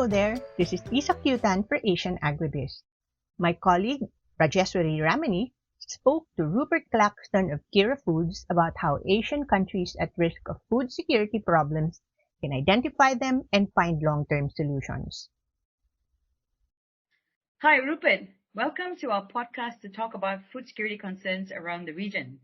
Hello there, this is Isa Kyutan for Asian Agribiz. My colleague Rajeswari Ramani spoke to Rupert Claxton of Girafood about how Asian countries at risk of food security problems can identify them and find long-term solutions. Hi, Rupert. Welcome to our podcast to talk about food security concerns around the region.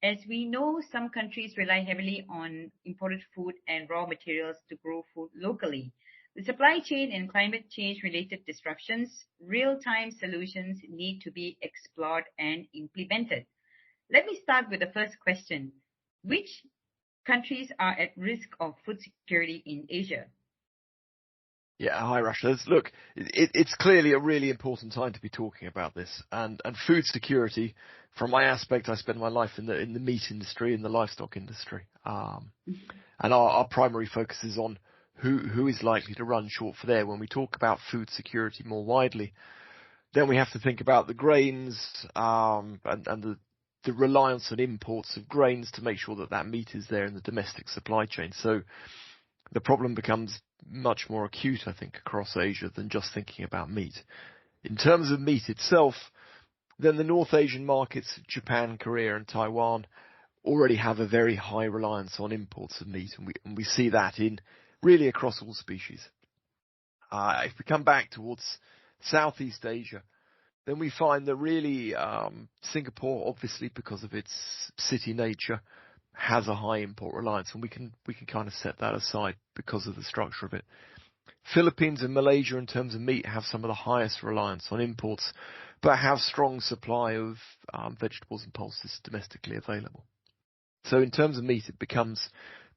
As we know, some countries rely heavily on imported food and raw materials to grow food locally. With supply chain and climate change related disruptions, real-time solutions need to be explored and implemented. Let me start with the first question. Which countries are at risk of food security in Asia? Yeah, hi, Rasha. Look, it's clearly a really important time to be talking about this, and food security. From my aspect, I spend my life in the meat industry, in the livestock industry, and our primary focus is on who is likely to run short for there. When we talk about food security more widely, then we have to think about the grains and the reliance on imports of grains to make sure that meat is there in the domestic supply chain. So the problem becomes much more acute, I think, across Asia than just thinking about meat. In terms of meat itself, then the North Asian markets, Japan, Korea and Taiwan, already have a very high reliance on imports of meat, and we see that in really across all species. If we come back towards Southeast Asia, then we find that really Singapore, obviously because of its city nature, has a high import reliance, and we can kind of set that aside because of the structure of it. Philippines and Malaysia, in terms of meat, have some of the highest reliance on imports, but have strong supply of vegetables and pulses domestically available. So in terms of meat, it becomes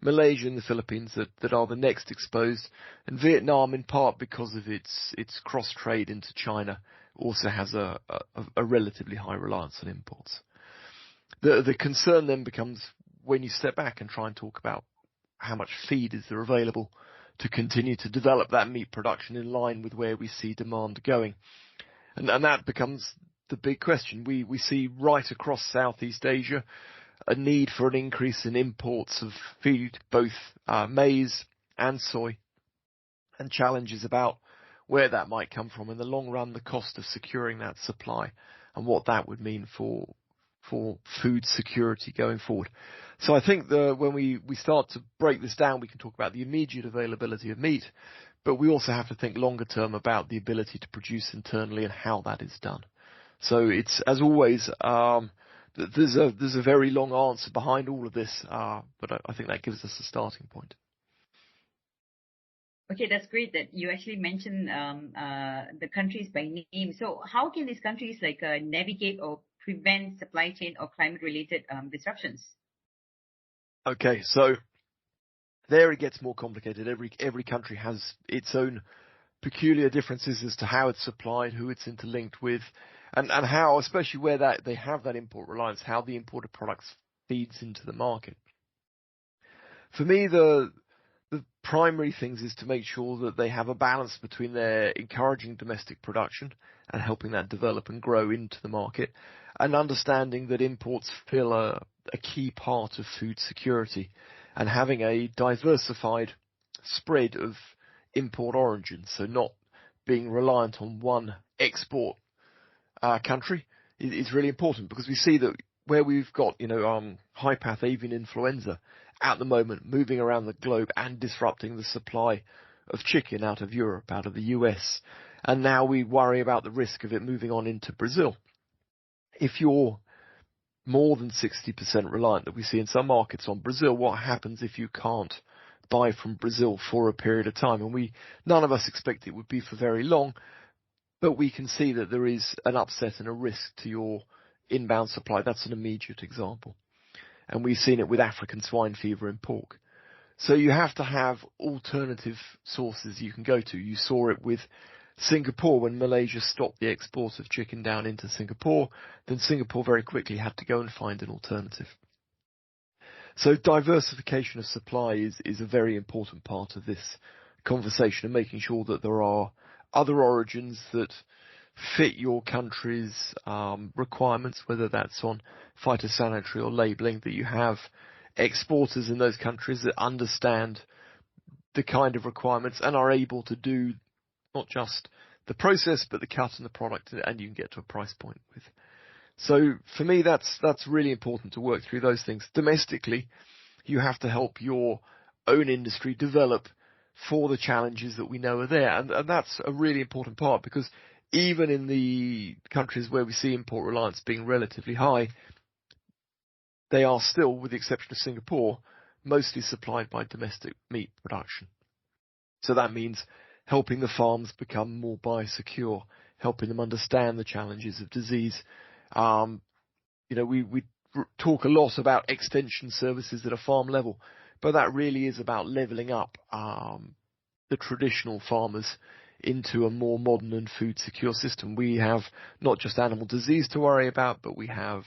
Malaysia and the Philippines that are the next exposed, and Vietnam, in part because of its cross trade into China, also has a relatively high reliance on imports. The concern then becomes when you step back and try and talk about how much feed is there available to continue to develop that meat production in line with where we see demand going. And that becomes the big question. We see right across Southeast Asia a need for an increase in imports of feed, both maize and soy, and challenges about where that might come from in the long run, the cost of securing that supply, and what that would mean for food security going forward. So I think when we start to break this down, we can talk about the immediate availability of meat, but we also have to think longer term about the ability to produce internally and how that is done. So it's, as always, there's a very long answer behind all of this, but I think that gives us a starting point. Okay, that's great that you actually mentioned the countries by name. So how can these countries navigate or prevent supply chain or climate-related disruptions? Okay, so there it gets more complicated. Every country has its own peculiar differences as to how it's supplied, who it's interlinked with, and how, especially where they have that import reliance, how the imported products feeds into the market. For me, the primary things is to make sure that they have a balance between their encouraging domestic production and helping that develop and grow into the market, and understanding that imports fill a key part of food security, and having a diversified spread of import origins, so not being reliant on one export country is really important, because we see that where we've got high path avian influenza at the moment moving around the globe and disrupting the supply of chicken out of Europe, out of the US, and now we worry about the risk of it moving on into Brazil. If you're more than 60% reliant, that we see in some markets, on Brazil, what happens if you can't buy from Brazil for a period of time? And none of us expect it would be for very long, but we can see that there is an upset and a risk to your inbound supply. That's an immediate example. And we've seen it with African swine fever in pork. So you have to have alternative sources you can go to. You saw it with Singapore when Malaysia stopped the export of chicken down into Singapore. Then Singapore very quickly had to go and find an alternative. So diversification of supply is a very important part of this conversation, and making sure that there are other origins that fit your country's requirements, whether that's on phytosanitary or labelling, that you have exporters in those countries that understand the kind of requirements and are able to do not just the process, but the cut and the product, and you can get to a price point with. So for me, that's really important to work through those things. Domestically, you have to help your own industry develop for the challenges that we know are there. And that's a really important part, because even in the countries where we see import reliance being relatively high, they are still, with the exception of Singapore, mostly supplied by domestic meat production. So that means helping the farms become more biosecure, helping them understand the challenges of disease. We talk a lot about extension services at a farm level, but that really is about leveling up the traditional farmers into a more modern and food secure system. We have not just animal disease to worry about, but we have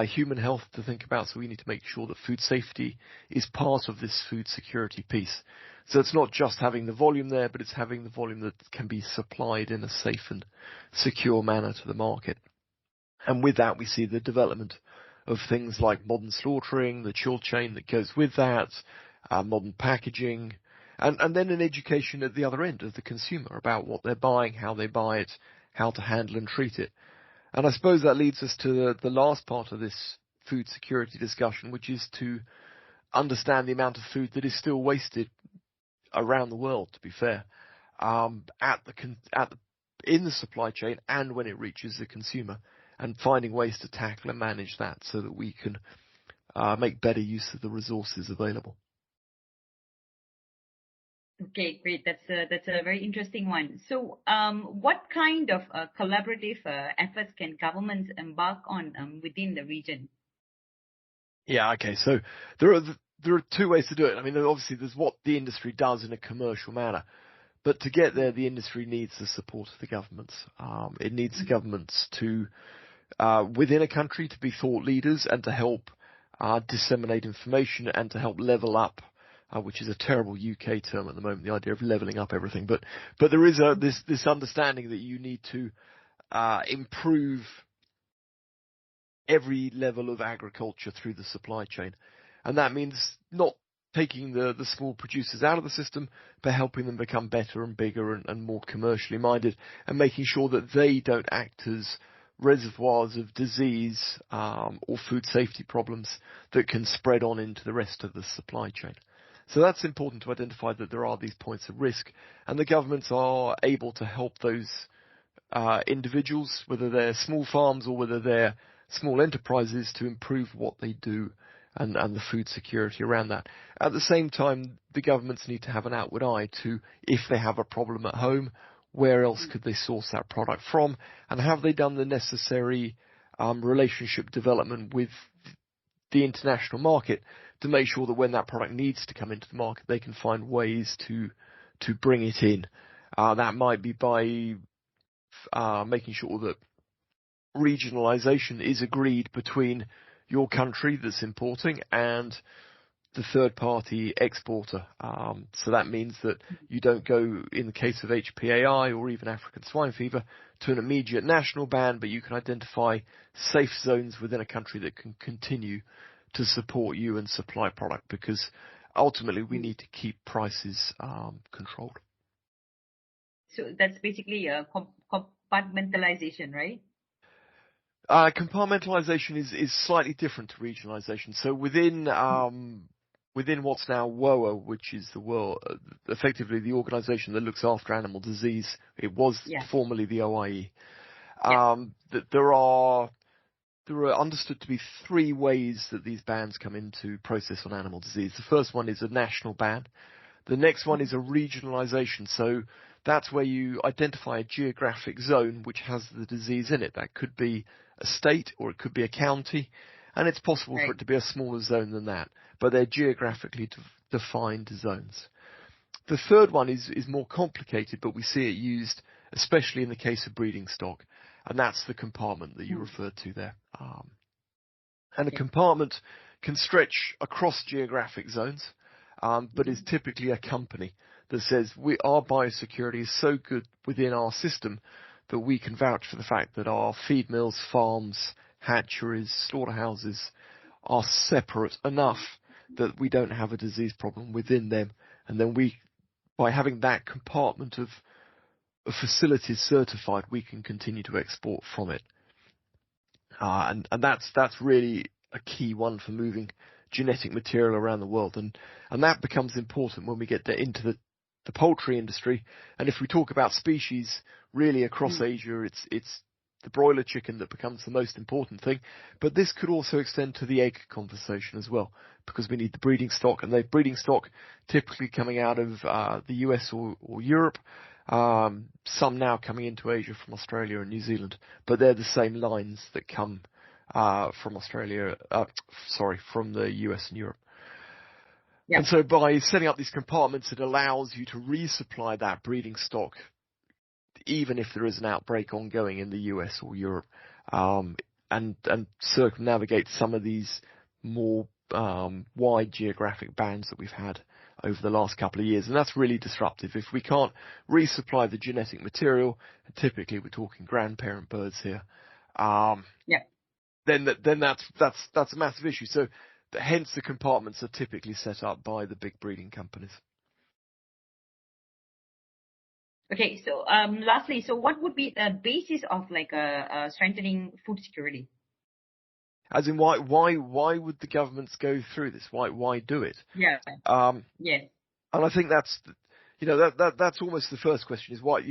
human health to think about. So we need to make sure that food safety is part of this food security piece. So it's not just having the volume there, but it's having the volume that can be supplied in a safe and secure manner to the market. And with that, we see the development of things like modern slaughtering, the chill chain that goes with that, modern packaging, and then an education at the other end of the consumer about what they're buying, how they buy it, how to handle and treat it. And I suppose that leads us to the last part of this food security discussion, which is to understand the amount of food that is still wasted around the world, to be fair, in the supply chain and when it reaches the consumer, and finding ways to tackle and manage that so that we can make better use of the resources available. Okay, great. That's a very interesting one. So, what kind of collaborative efforts can governments embark on within the region? Yeah, okay. So there are two ways to do it. I mean, obviously there's what the industry does in a commercial manner, but to get there, the industry needs the support of the governments. It needs the governments to, within a country, to be thought leaders and to help disseminate information and to help level up, which is a terrible UK term at the moment, the idea of leveling up everything. But there is this understanding that you need to improve every level of agriculture through the supply chain. And that means not taking the small producers out of the system, but helping them become better and bigger and more commercially minded, and making sure that they don't act as reservoirs of disease or food safety problems that can spread on into the rest of the supply chain. So that's important to identify that there are these points of risk, and the governments are able to help those individuals, whether they're small farms or whether they're small enterprises, to improve what they do and the food security around that. At the same time, the governments need to have an outward eye to, if they have a problem at home, where else could they source that product from, and have they done the necessary relationship development with the international market to make sure that when that product needs to come into the market, they can find ways to bring it in. That might be by making sure that regionalisation is agreed between your country that's importing and the third-party exporter. So that means that you don't go, in the case of HPAI or even African swine fever, to an immediate national ban, but you can identify safe zones within a country that can continue to support you and supply product, because ultimately we need to keep prices controlled. So that's basically compartmentalization, right? Compartmentalization is slightly different to regionalisation. So within what's now WOA, which is the world, effectively the organisation that looks after animal disease, it was formerly the OIE. That there are understood to be three ways that these bans come into process on animal disease. The first one is a national ban. The next one is a regionalisation. So that's where you identify a geographic zone which has the disease in it. That could be a state or it could be a county, and it's possible for it to be a smaller zone than that, but they're geographically defined zones. The third one is more complicated, but we see it used especially in the case of breeding stock, and that's the compartment that you referred to there. And a compartment can stretch across geographic zones, but is typically a company that says our biosecurity is so good within our system that we can vouch for the fact that our feed mills, farms, hatcheries, slaughterhouses are separate enough that we don't have a disease problem within them. And then by having that compartment of a facility is certified, we can continue to export from it. And that's really a key one for moving genetic material around the world, and that becomes important when we get into the poultry industry. And if we talk about species, really across Asia, it's the broiler chicken that becomes the most important thing. But this could also extend to the egg conversation as well, because we need the breeding stock, and the breeding stock typically coming out of the US or Europe. Some now coming into Asia from Australia and New Zealand, but they're the same lines that come from from the US and Europe. Yeah. And so by setting up these compartments, it allows you to resupply that breeding stock, even if there is an outbreak ongoing in the US or Europe, and circumnavigate some of these more wide geographic bands that we've had over the last couple of years. And that's really disruptive. If we can't resupply the genetic material, and typically we're talking grandparent birds here, then that's a massive issue. So hence the compartments are typically set up by the big breeding companies. Okay, so lastly, so what would be the basis of like strengthening food security? As in, why would the governments go through this? Why do it? Yeah. Yes. And I think that's, that's almost the first question is why,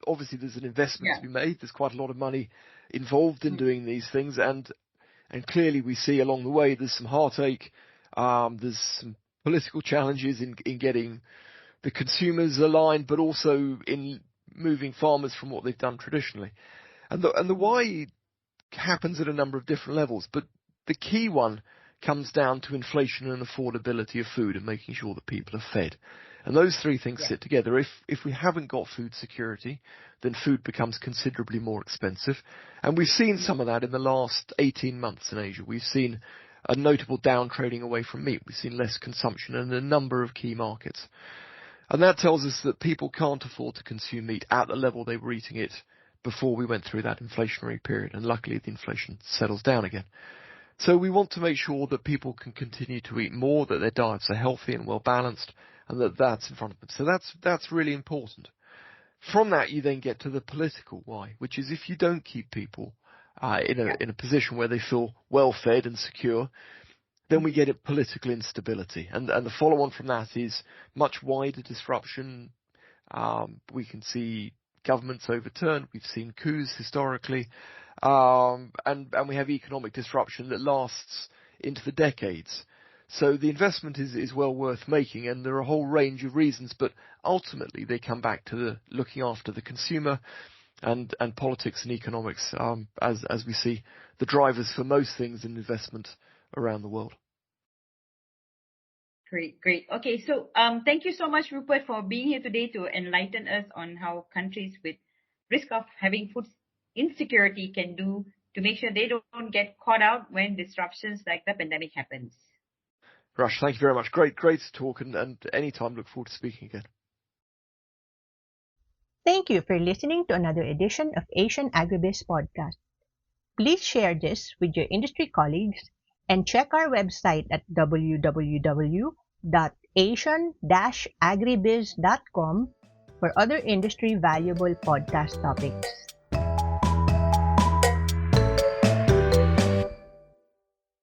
obviously there's an investment to be made. There's quite a lot of money involved in doing these things. And clearly we see along the way, there's some heartache. There's some political challenges in getting the consumers aligned, but also in moving farmers from what they've done traditionally. And the why happens at a number of different levels, but the key one comes down to inflation and affordability of food and making sure that people are fed. And those three things sit together. If we haven't got food security, then food becomes considerably more expensive. And we've seen some of that in the last 18 months in Asia. We've seen a notable downtrading away from meat. We've seen less consumption in a number of key markets. And that tells us that people can't afford to consume meat at the level they were eating it before we went through that inflationary period, and luckily the inflation settles down again. So we want to make sure that people can continue to eat more, that their diets are healthy and well balanced, and that's in front of them. So that's really important. From that, you then get to the political why, which is if you don't keep people in a position where they feel well fed and secure, then we get a political instability, and the follow on from that is much wider disruption. We can see governments overturned. We've seen coups historically, and we have economic disruption that lasts into the decades. So the investment is well worth making, and there are a whole range of reasons, but ultimately they come back to looking after the consumer and politics and economics, as we see the drivers for most things in investment around the world. Great. Okay, so thank you so much, Rupert, for being here today to enlighten us on how countries with risk of having food insecurity can do to make sure they don't get caught out when disruptions like the pandemic happens. Rush, thank you very much. Great to talk, and anytime look forward to speaking again. Thank you for listening to another edition of Asian Agribiz Podcast. Please share this with your industry colleagues and check our website at www.asian-agribiz.com for other industry valuable podcast topics.